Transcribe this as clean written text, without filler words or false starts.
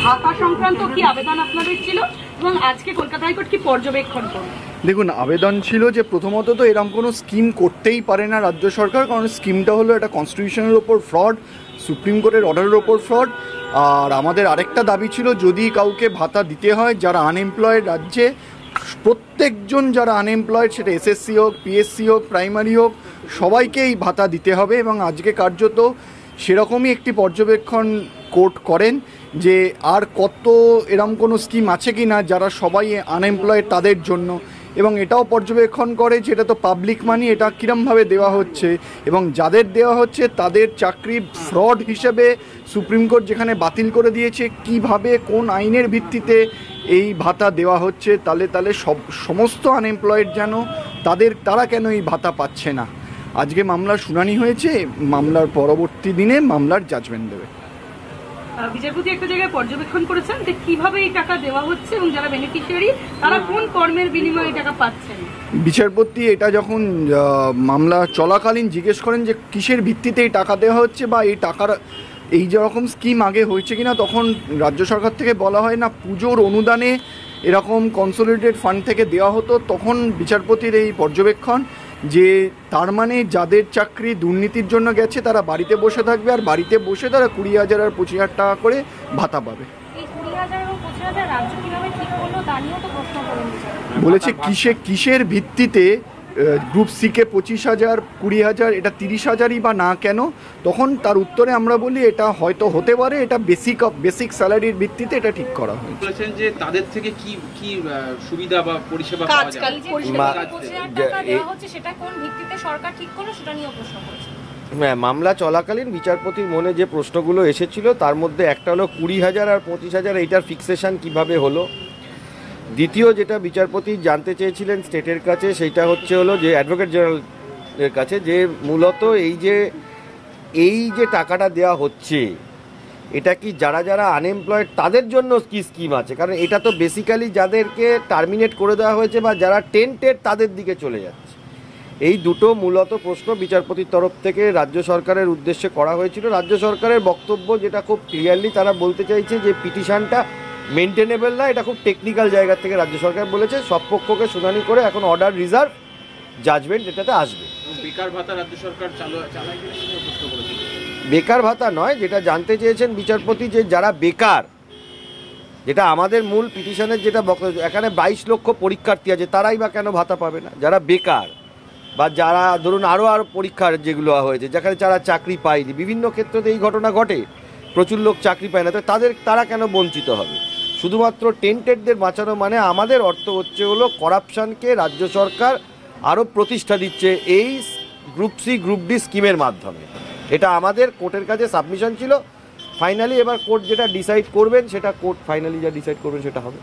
ভাতা সংক্রান্ত কি আবেদন আপনাদের ছিল এবং আজকে কলকাতা হাইকোর্ট কি পর্যবেক্ষণ করবে? দেখুন, আবেদন ছিল যে প্রথমত তো এরকম কোনো স্কিম করতেই পারে না রাজ্য সরকার, কারণ স্কিমটা হলো একটা কনস্টিটিউশনের ওপর ফ্রড, সুপ্রিম কোর্টের অর্ডারের ওপর ফ্রড। আর আমাদের আরেকটা দাবি ছিল, যদি কাউকে ভাতা দিতে হয় যারা আনএমপ্লয়েড রাজ্যে, প্রত্যেকজন যারা আনএমপ্লয়েড, সেটা এসএসসি হোক, পিএসসি হোক, প্রাইমারি হোক, সবাইকে এই ভাতা দিতে হবে। এবং আজকে কার্যত সেরকমই একটি পর্যবেক্ষণ কোর্ট করেন যে আর কত এরম কোনো স্কিম আছে কি না যারা সবাই আনএমপ্লয়েড তাদের জন্য, এবং এটাও পর্যবেক্ষণ করে যে এটা তো পাবলিক মানি, এটা কীরমভাবে দেওয়া হচ্ছে এবং যাদের দেওয়া হচ্ছে তাদের চাকরি ফ্রড হিসেবে সুপ্রিম কোর্ট যেখানে বাতিল করে দিয়েছে, কিভাবে কোন আইনের ভিত্তিতে এই ভাতা দেওয়া হচ্ছে, তাহলে সমস্ত আনএমপ্লয়েড যেন তারা কেন এই ভাতা পাচ্ছে না। আজকে মামলার শুনানি হয়েছে, মামলার পরবর্তী দিনে মামলার জাজমেন্ট দেবে। বিচারপতি একটা জায়গায় পর্যবেক্ষণ করেছেন যে কিভাবে এই টাকা দেওয়া হচ্ছে এবং যারা বেনিফিশিয়ারি তারা কোন কর্মের বিনিময়ে এই টাকা পাচ্ছেন। বিচারপতি এটা যখন মামলা চলাকালীন জিজ্ঞেস করেন যে কিসের ভিত্তিতে এই টাকা দেওয়া হচ্ছে বা এই টাকার এই যেরকম স্কিম আগে হয়েছে কিনা, তখন রাজ্য সরকার থেকে বলা হয় না পুজোর অনুদানে এরকম কনসোলিডেটেড ফান্ড থেকে দেওয়া হতো। তখন বিচারপতির এই পর্যবেক্ষণ যে তার মানে যাদের চাকরি দুর্নীতির জন্য গেছে তারা বাড়িতে বসে থাকবে, আর বাড়িতে বসে তারা 20,000 আর 25,000 টাকা করে ভাতা পাবে। বলেছে কিসের ভিত্তিতে গ্রুপ সিকে 25,000, 20,000, এটা 30,000ই বা না কেন? তখন তার উত্তরে আমরা বলি এটা হয়তো হতে পারে, এটা বেসিক স্যালারির ভিত্তিতে এটা ঠিক করা হয়েছে। বলেছেন যে তাদের থেকে কি কি সুবিধা বা পরিষেবা পাওয়া যায়, সেটা কোন ভিত্তিতে সরকার ঠিক করলো সেটা নিয়ে প্রশ্ন করেছে। হ্যাঁ, মামলা চলাকালীন বিচারপতির মনে যে প্রশ্নগুলো এসেছিল তার মধ্যে একটা হলো 20,000 আর 25,000 এইটার ফিক্সেশন কিভাবে হলো। দ্বিতীয় যেটা বিচারপতি জানতে চেয়েছিলেন স্টেটের কাছে, সেইটা হলো যে অ্যাডভোকেট জেনারেলের কাছে, যে মূলত এই যে টাকাটা দেওয়া হচ্ছে এটা কি যারা আনএমপ্লয়েড তাদের জন্য কি স্কিম আছে? কারণ এটা তো বেসিক্যালি যাদেরকে টার্মিনেট করে দেওয়া হয়েছে বা যারা টেন্টেড তাদের দিকে চলে যাচ্ছে। এই দুটো মূলত প্রশ্ন বিচারপতির তরফ থেকে রাজ্য সরকারের উদ্দেশ্যে করা হয়েছিল। রাজ্য সরকারের বক্তব্য যেটা খুব ক্লিয়ারলি তারা বলতে চাইছে যে পিটিশনটা মেনটেনেবল না, এটা খুব টেকনিক্যাল জায়গা থেকে রাজ্য সরকার বলেছে। সব পক্ষকে শুনানি করে এখন অর্ডার রিজার্ভ, জাজমেন্ট এটাতে আসবে। বেকার ভাতা রাজ্য সরকার চালায় কিনা প্রশ্ন করেছিল। বেকার ভাতা নয়, যেটা জানতে চেয়েছেন বিচারপতি যে যারা বেকার, যেটা আমাদের মূল পিটিশনের যেটা বক্তব্য, এখানে 22 লক্ষ পরীক্ষার্থী আছে, তারাই বা কেন ভাতা পাবে না? যারা বেকার বা যারা ধরুন আরও পরীক্ষার যেগুলো হয়েছে যেখানে যারা চাকরি পায়নি, বিভিন্ন ক্ষেত্রে এই ঘটনা ঘটে, প্রচুর লোক চাকরি পায় না, তো তারা কেন বঞ্চিত হবে? শুধুমাত্র টেন্টেডদের বাঁচানো মানে আমাদের অর্থ হলো করাপশনকে রাজ্য সরকার আরও প্রতিষ্ঠা দিচ্ছে এই গ্রুপ সি গ্রুপ ডি স্কিমের মাধ্যমে। এটা আমাদের কোর্টের কাছে সাবমিশন ছিল। ফাইনালি এবার কোর্ট যেটা ডিসাইড করবেন সেটা কোর্ট ফাইনালি যা ডিসাইড করবেন সেটা হবে।